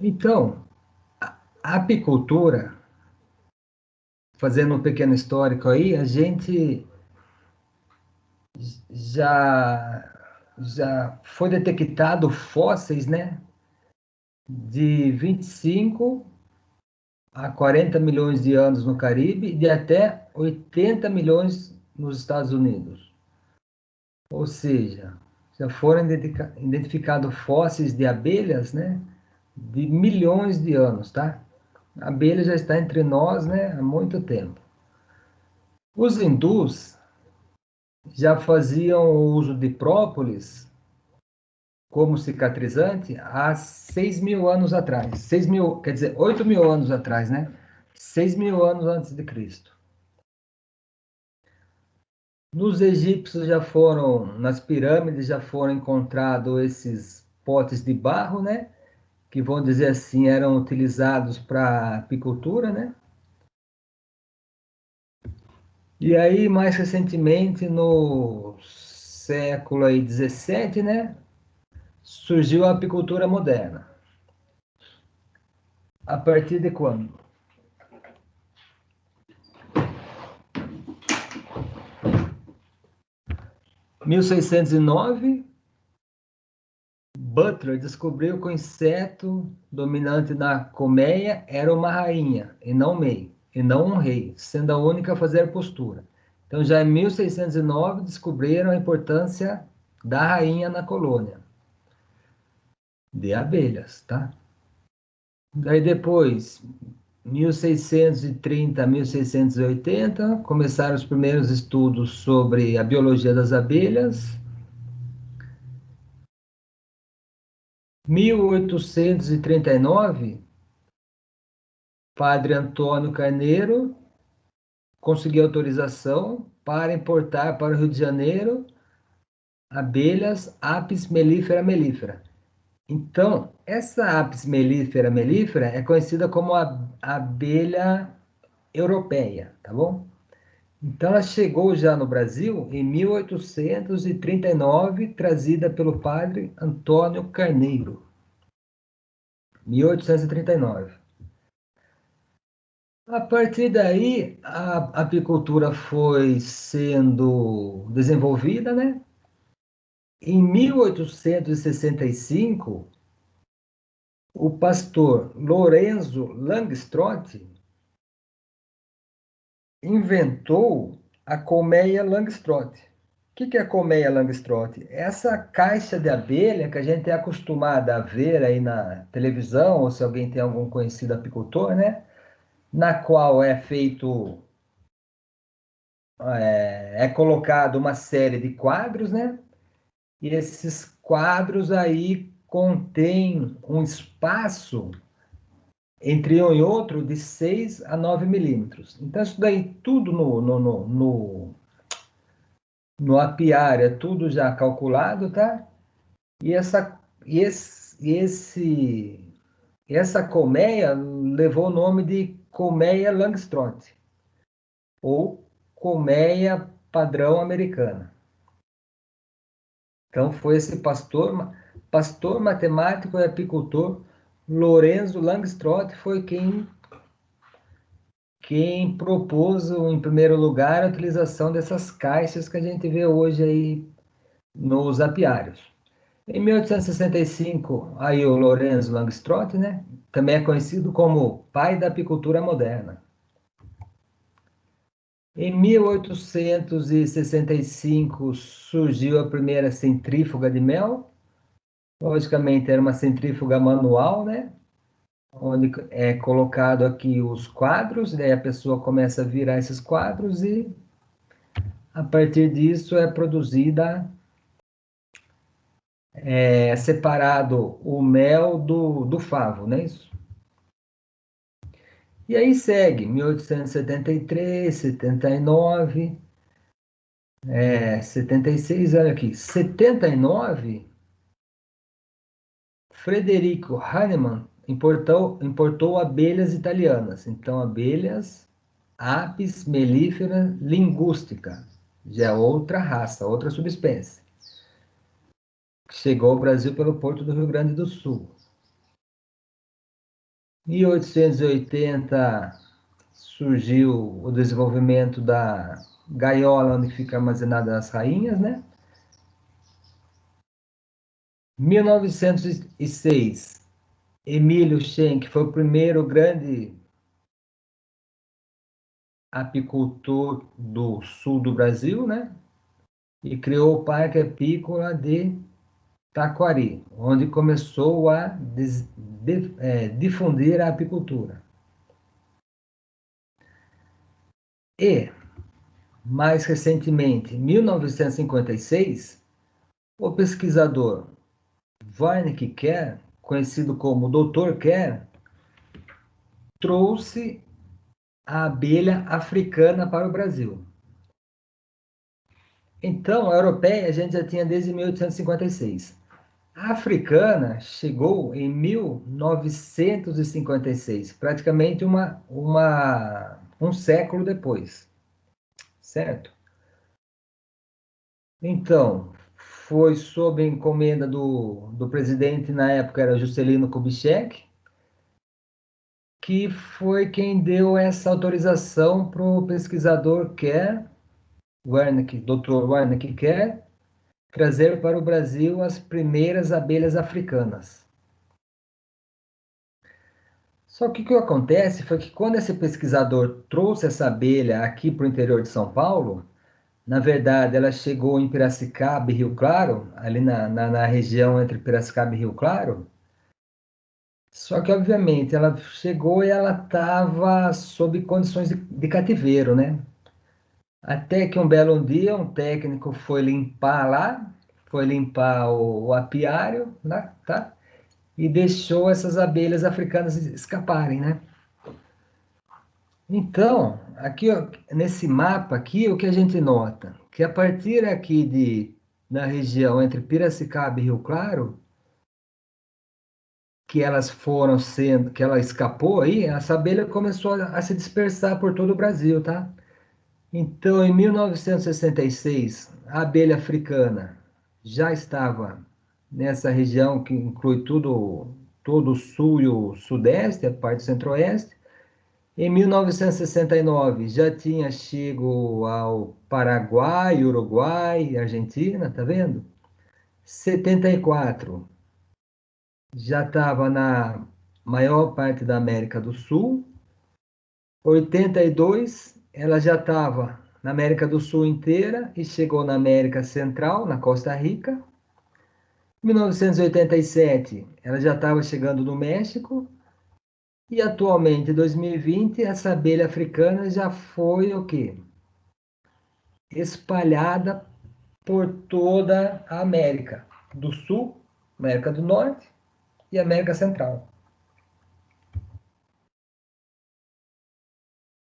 Então, a apicultura, fazendo um pequeno histórico aí, a gente já foi detectado fósseis, né, de 25 a 40 milhões de anos no Caribe e de até 80 milhões nos Estados Unidos. Ou seja, já foram identificados fósseis de abelhas, né, de milhões de anos, tá? A abelha já está entre nós, né, há muito tempo. Os hindus já faziam o uso de própolis como cicatrizante há 6 mil anos atrás. 6 mil, quer dizer, 8 mil anos atrás, né? 6 mil anos antes de Cristo. Nos egípcios já foram, nas pirâmides já foram encontrados esses potes de barro, né? Que vão dizer assim, eram utilizados para apicultura, né? E aí, mais recentemente, no século aí 17, né? Surgiu a apicultura moderna. A partir de quando? 1609, Butler descobriu que o inseto dominante na colmeia era uma rainha, e não um rei, sendo a única a fazer postura. Então, já em 1609, descobriram a importância da rainha na colônia de abelhas, tá? Daí depois, 1630 a 1680, começaram os primeiros estudos sobre a biologia das abelhas. 1839, Padre Antônio Carneiro conseguiu autorização para importar para o Rio de Janeiro abelhas Apis mellifera mellifera. Então, essa Apis mellifera mellifera é conhecida como a abelha europeia, tá bom? Então, ela chegou já no Brasil em 1839, trazida pelo padre Antônio Carneiro. 1839. A partir daí, a apicultura foi sendo desenvolvida, né? Em 1865, o pastor Lorenzo Langstroth inventou a colmeia Langstroth. O que é a colmeia Langstroth? Essa caixa de abelha que a gente é acostumado a ver aí na televisão, ou se alguém tem algum conhecido apicultor, né? Na qual é feito, é colocado uma série de quadros, né? E esses quadros aí contêm um espaço entre um e outro de 6 a 9 milímetros. Então, isso daí tudo no apiário, é tudo já calculado, tá? E essa colmeia levou o nome de colmeia Langstroth, ou colmeia padrão americana. Então, foi esse pastor matemático e apicultor Lorenzo Langstroth foi quem propôs, em primeiro lugar, a utilização dessas caixas que a gente vê hoje aí nos apiários. Em 1865, aí o Lorenzo Langstroth, né, também é conhecido como pai da apicultura moderna. Em 1865 surgiu a primeira centrífuga de mel. Logicamente era uma centrífuga manual, né? Onde é colocado aqui os quadros, daí a pessoa começa a virar esses quadros e a partir disso é produzida, separado o mel do favo, não é isso? E aí segue, 1873, 79, 76, olha aqui, 79, Frederico Hahnemann importou abelhas italianas. Então, abelhas Apis mellifera linguistica, já é outra raça, outra subespécie. Chegou ao Brasil pelo porto do Rio Grande do Sul. Em 1880 surgiu o desenvolvimento da gaiola onde fica armazenada as rainhas, né? 1906, Emílio Schenck foi o primeiro grande apicultor do sul do Brasil, né? E criou o Parque Apícola de Taquari, onde começou a difundir a apicultura. E, mais recentemente, em 1956, o pesquisador Wernicke Kerr, conhecido como Dr. Kerr, trouxe a abelha africana para o Brasil. Então, a europeia a gente já tinha desde 1856. A africana chegou em 1956, praticamente um século depois, certo? Então, foi sob encomenda do presidente, na época era Juscelino Kubitschek, que foi quem deu essa autorização para o pesquisador Kerr, Dr. Wernicke Kerr, trazer para o Brasil as primeiras abelhas africanas. Só que o que acontece foi que quando esse pesquisador trouxe essa abelha aqui para o interior de São Paulo, na verdade ela chegou em Piracicaba e Rio Claro, ali na região entre Piracicaba e Rio Claro, só que obviamente ela chegou e ela estava sob condições de cativeiro, né? Até que um belo dia um técnico foi limpar lá, foi limpar o apiário, né, tá? E deixou essas abelhas africanas escaparem, né? Então, aqui ó, nesse mapa aqui, o que a gente nota? Que a partir aqui na região entre Piracicaba e Rio Claro, que elas foram sendo, que ela escapou aí, essa abelha começou a se dispersar por todo o Brasil, tá? Então, em 1966, a abelha africana já estava nessa região que inclui todo o sul e o sudeste, a parte centro-oeste. Em 1969, já tinha chego ao Paraguai, Uruguai, Argentina, tá vendo? 74, já estava na maior parte da América do Sul. 82, ela já estava na América do Sul inteira e chegou na América Central, na Costa Rica. 1987, ela já estava chegando no México. E atualmente, em 2020, essa abelha africana já foi o quê? Espalhada por toda a América do Sul, América do Norte e América Central.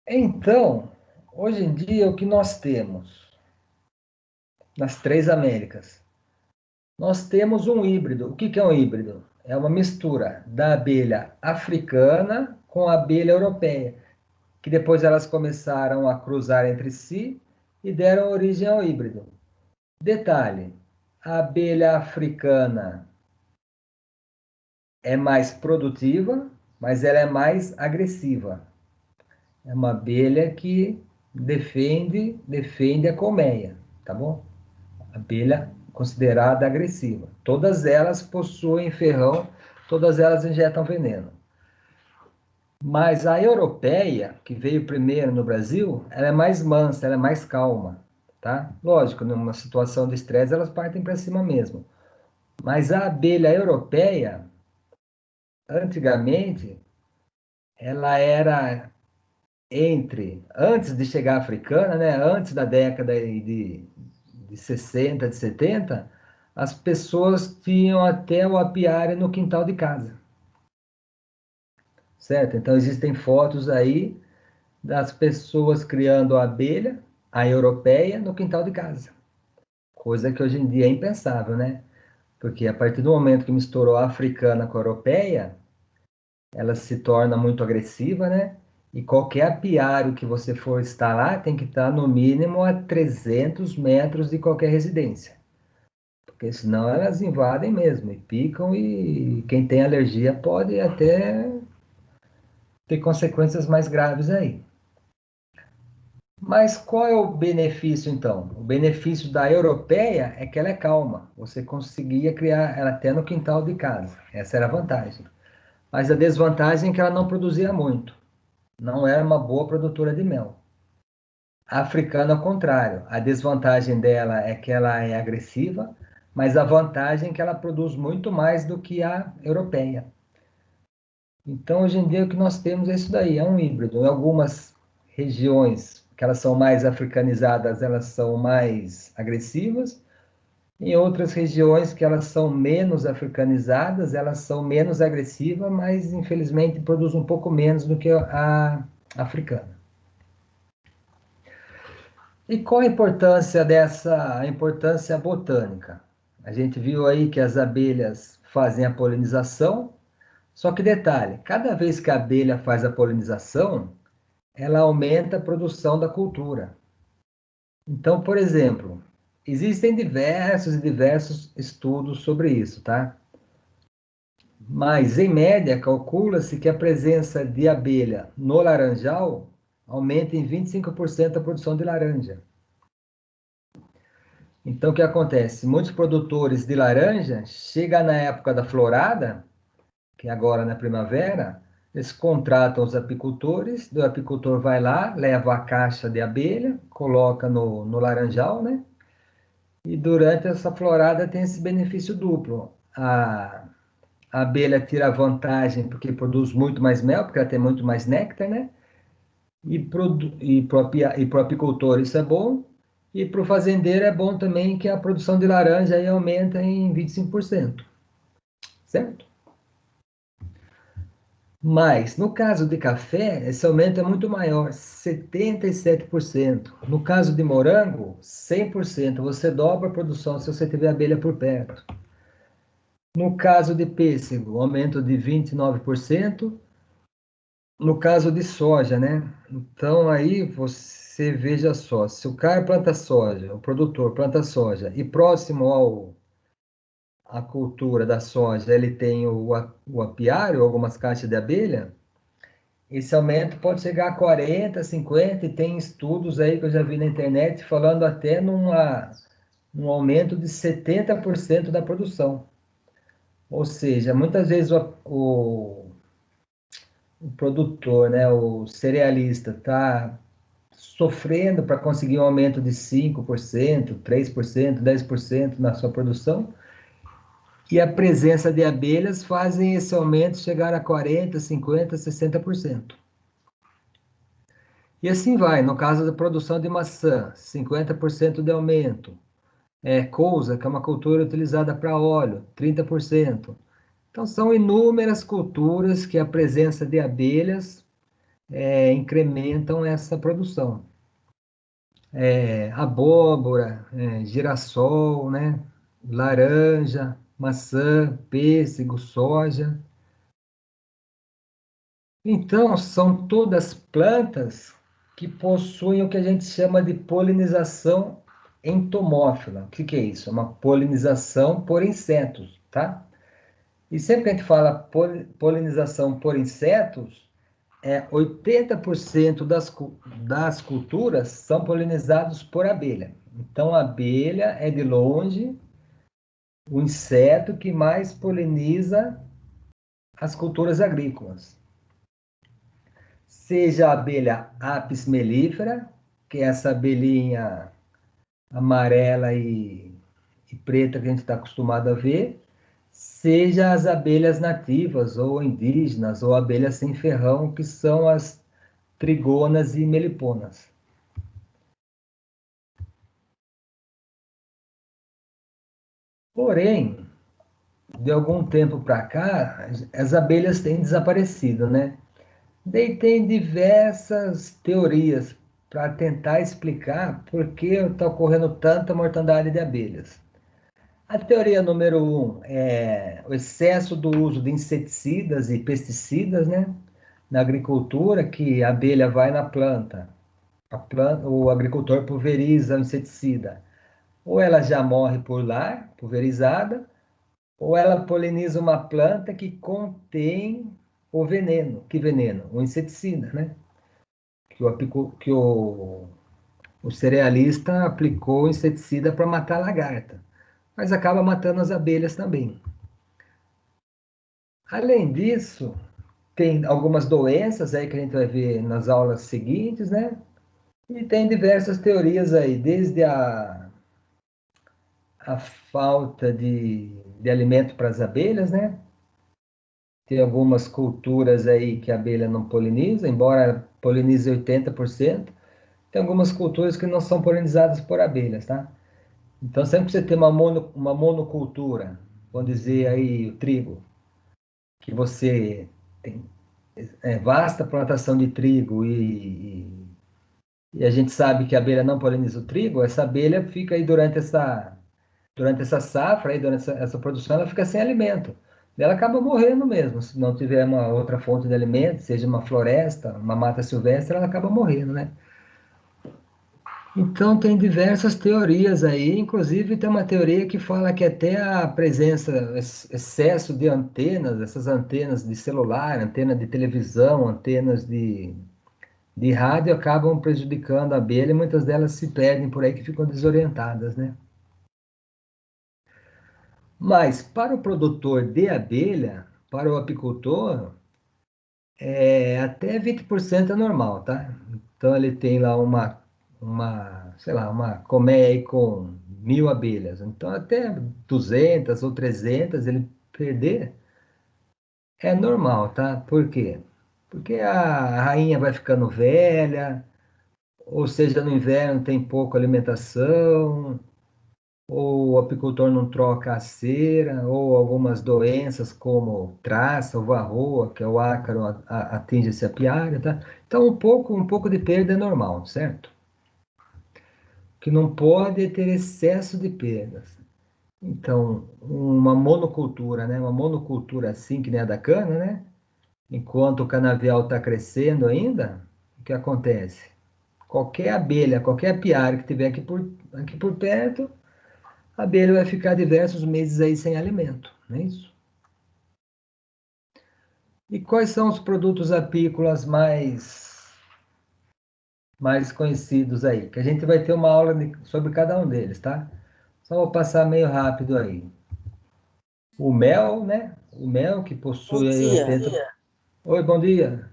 Então, hoje em dia, o que nós temos nas três Américas? Nós temos um híbrido. O que é um híbrido? É uma mistura da abelha africana com a abelha europeia, que depois elas começaram a cruzar entre si e deram origem ao híbrido. Detalhe: a abelha africana é mais produtiva, mas ela é mais agressiva. É uma abelha que defende a colmeia, tá bom? Abelha considerada agressiva. Todas elas possuem ferrão, todas elas injetam veneno. Mas a europeia, que veio primeiro no Brasil, ela é mais mansa, ela é mais calma, tá? Lógico, numa situação de estresse elas partem para cima mesmo. Mas a abelha europeia, antigamente, ela era antes de chegar a africana, né, antes da década de 60, de 70, as pessoas tinham até o apiário no quintal de casa, certo? Então existem fotos aí das pessoas criando a abelha, a europeia, no quintal de casa. Coisa que hoje em dia é impensável, né? Porque a partir do momento que misturou a africana com a europeia, ela se torna muito agressiva, né? E qualquer apiário que você for instalar tem que estar no mínimo a 300 metros de qualquer residência. Porque senão elas invadem mesmo e picam e quem tem alergia pode até ter consequências mais graves aí. Mas qual é o benefício, então? O benefício da europeia é que ela é calma. Você conseguia criar ela até no quintal de casa. Essa era a vantagem. Mas a desvantagem é que ela não produzia muito. Não era uma boa produtora de mel. A africana, ao contrário. A desvantagem dela é que ela é agressiva, mas a vantagem é que ela produz muito mais do que a europeia. Então, hoje em dia, o que nós temos é isso daí, é um híbrido. Em algumas regiões que elas são mais africanizadas, elas são mais agressivas. Em outras regiões que elas são menos africanizadas, elas são menos agressivas, mas infelizmente produzem um pouco menos do que a africana. E qual a importância a importância botânica? A gente viu aí que as abelhas fazem a polinização, só que detalhe, cada vez que a abelha faz a polinização, ela aumenta a produção da cultura. Então, por exemplo, existem diversos e diversos estudos sobre isso, tá? Mas, em média, calcula-se que a presença de abelha no laranjal aumenta em 25% a produção de laranja. Então, o que acontece? Muitos produtores de laranja, chega na época da florada, que é agora na primavera, eles contratam os apicultores, o apicultor vai lá, leva a caixa de abelha, coloca no laranjal, né? E durante essa florada tem esse benefício duplo. A abelha tira vantagem porque produz muito mais mel, porque ela tem muito mais néctar, né? E para o apicultor isso é bom. E para o fazendeiro é bom também que a produção de laranja aí aumenta em 25%, certo? Mas, no caso de café, esse aumento é muito maior, 77%. No caso de morango, 100%. Você dobra a produção se você tiver abelha por perto. No caso de pêssego, aumento de 29%. No caso de soja, né? Então, aí você veja só, se o cara planta soja, o produtor planta soja, e próximo à cultura da soja ele tem o apiário, algumas caixas de abelha, esse aumento pode chegar a 40, 50, e tem estudos aí que eu já vi na internet falando até num aumento de 70% da produção. Ou seja, muitas vezes o produtor, né, o cerealista, está sofrendo para conseguir um aumento de 5%, 3%, 10% na sua produção, e a presença de abelhas fazem esse aumento chegar a 40%, 50%, 60%. E assim vai, no caso da produção de maçã, 50% de aumento. Couza, que é uma cultura utilizada para óleo, 30%. Então, são inúmeras culturas que a presença de abelhas incrementam essa produção. Abóbora, girassol, né? Laranja, maçã, pêssego, soja. Então, são todas plantas que possuem o que a gente chama de polinização entomófila. O que que é isso? É uma polinização por insetos, tá? E sempre que a gente fala polinização por insetos, 80% das culturas são polinizados por abelha. Então, a abelha é, de longe, o inseto que mais poliniza as culturas agrícolas. Seja a abelha Apis mellifera, que é essa abelhinha amarela e preta que a gente está acostumado a ver, seja as abelhas nativas ou indígenas, ou abelhas sem ferrão, que são as trigonas e meliponas. Porém, de algum tempo para cá, as abelhas têm desaparecido, né? Daí tem diversas teorias para tentar explicar por que está ocorrendo tanta mortandade de abelhas. A teoria número um é o excesso do uso de inseticidas e pesticidas, né? Na agricultura, que a abelha vai na planta, o agricultor pulveriza o inseticida. Ou ela já morre por lá, pulverizada, ou ela poliniza uma planta que contém o veneno. Que veneno? O inseticida, né? Que o cerealista aplicou o inseticida para matar a lagarta, mas acaba matando as abelhas também. Além disso, tem algumas doenças aí que a gente vai ver nas aulas seguintes, né? E tem diversas teorias aí, desde a falta de alimento para as abelhas, né? Tem algumas culturas aí que a abelha não poliniza, embora polinize 80%, tem algumas culturas que não são polinizadas por abelhas, tá? Então, sempre que você tem uma monocultura, vamos dizer aí o trigo, que você tem vasta plantação de trigo e a gente sabe que a abelha não poliniza o trigo, essa abelha fica aí durante essa safra, aí, durante essa produção, ela fica sem alimento. Ela acaba morrendo mesmo, se não tiver uma outra fonte de alimento, seja uma floresta, uma mata silvestre, ela acaba morrendo, né? Então, tem diversas teorias aí, inclusive tem uma teoria que fala que até a presença, excesso de antenas, essas antenas de celular, antena de televisão, antenas de rádio, acabam prejudicando a abelha e muitas delas se perdem por aí que ficam desorientadas, né? Mas para o produtor de abelha, para o apicultor, até 20% é normal, tá? Então ele tem lá sei lá, uma colmeia aí com 1.000 abelhas. Então até 200 ou 300 ele perder é normal, tá? Por quê? Porque a rainha vai ficando velha, ou seja, no inverno tem pouca alimentação, ou o apicultor não troca a cera, ou algumas doenças como traça ou varroa, que é o ácaro, atinge esse apiário, tá? Então, um pouco de perda é normal, certo? O que não pode é ter excesso de perdas. Então, uma monocultura, né? Uma monocultura assim, que nem a da cana, né? Enquanto o canavial está crescendo ainda, o que acontece? Qualquer abelha, qualquer apiário que tiver aqui por perto, a abelha vai ficar diversos meses aí sem alimento, não é isso? E quais são os produtos apícolas mais conhecidos aí? Que a gente vai ter uma aula sobre cada um deles, tá? Só vou passar meio rápido aí. O mel, né? O mel que Bom possui aí dia. 80. Oi, bom dia.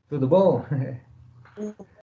Tudo bom?